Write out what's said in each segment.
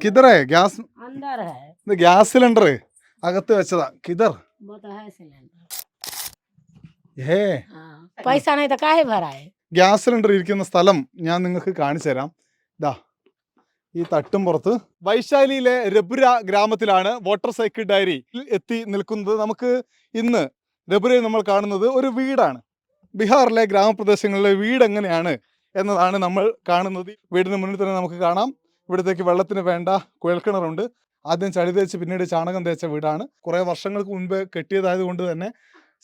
किधर है गैस? अंदर है ഇത് ഗ്യാസ് സിലിണ്ടർ അകത്ത് വെച്ചതാ. കിധർ? वो तो है सिलेंडर ഏ हाँ पैसा नहीं तो काहे भराए ഗ്യാസ് സിലിണ്ടർ ഇരിക്കുന്ന സ്ഥലം ഞാൻ നിങ്ങൾക്ക് കാണിച്ചു തരാം. ഇതാ ഈ തട്ടും പുറത്ത് വൈശാലിയിലെ രബുര ഗ്രാമത്തിലാണ് വാട്ടർ സൈക്കിൾ ഡയറി എത്തി നിൽക്കുന്നത്. നമുക്ക് ഇന്ന് രബുരയിൽ നമ്മൾ കാണുന്നത് ഒരു വീടാണ്. ബീഹാറിലെ ഗ്രാമപ്രദേശങ്ങളിലെ വീട് എങ്ങനെയാണ് എന്നതാണ് നമ്മൾ കാണുന്നത്. വീടിന് മുന്നിൽ തന്നെ നമുക്ക് കാണാം ഇവിടത്തേക്ക് വെള്ളത്തിന് വേണ്ട കുഴൽക്കിണറുണ്ട്. ആദ്യം ചളി തേച്ച് പിന്നീട് ചാണകം തേച്ച വീടാണ്. കുറേ വർഷങ്ങൾക്ക് മുൻപ് കെട്ടിയതായത് കൊണ്ട് തന്നെ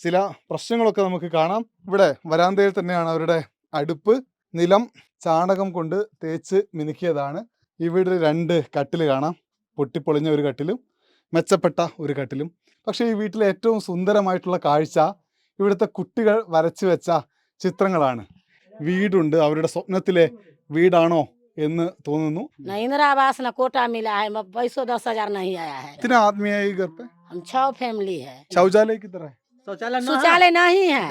ചില പ്രശ്നങ്ങളൊക്കെ നമുക്ക് കാണാം. ഇവിടെ വരാന്തയിൽ തന്നെയാണ് അവരുടെ അടുപ്പ്. നിലം ചാണകം കൊണ്ട് തേച്ച് മിനുക്കിയതാണ്. ഈ വീട്ടിൽ 2 കട്ടിൽ കാണാം. പൊട്ടിപ്പൊളിഞ്ഞ ഒരു കട്ടിലും മെച്ചപ്പെട്ട ഒരു കട്ടിലും. പക്ഷേ ഈ വീട്ടിലെ ഏറ്റവും സുന്ദരമായിട്ടുള്ള കാഴ്ച ഇവിടുത്തെ കുട്ടികൾ വരച്ചു വെച്ച ചിത്രങ്ങളാണ്. വീടുണ്ട്, അവരുടെ സ്വപ്നത്തിലെ വീടാണോ എന്ന് തോന്നുന്നു. न इंदिरा आवास न कोटा मिला है पैसों 10,000 नहीं आया है कितने आदमी है घर पे? हम 6 फैमिली है शौचालय किधर है? शौचालय नहीं है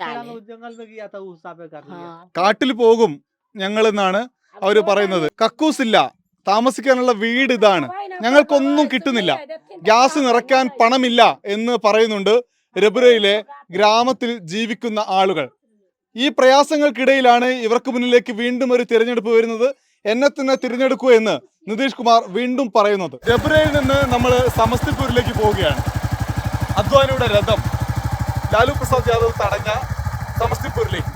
जंगल में गया था उस हिसाब से कर लिया। हाँ കാട്ടിൽ പോകും ഞങ്ങൾ എന്നാണ് അവർ പറയുന്നത്. കക്കൂസില്ല, താമസിക്കാനുള്ള വീട് ഇതാണ്, ഞങ്ങൾക്കൊന്നും കിട്ടുന്നില്ല, ഗ്യാസ് നിറയ്ക്കാൻ പണമില്ല എന്ന് പറയുന്നുണ്ട് രബുരയിലെ ഗ്രാമത്തിൽ ജീവിക്കുന്ന ആളുകൾ. ഈ പ്രയാസങ്ങൾക്കിടയിലാണ് ഇവർക്ക് മുന്നിലേക്ക് വീണ്ടും ഒരു തിരഞ്ഞെടുപ്പ് വരുന്നത്. എന്നെ തന്നെ തിരഞ്ഞെടുക്കൂ എന്ന് നിതീഷ് കുമാർ വീണ്ടും പറയുന്നത്. രബുരയിൽ നിന്ന് നമ്മൾ സമസ്തിപൂരിലേക്ക് പോവുകയാണ്. അദ്വാനിയുടെ രഥം ലാലു പ്രസാദ് യാദവ് തടഞ്ഞ സമസ്തിപൂരിലേക്ക്.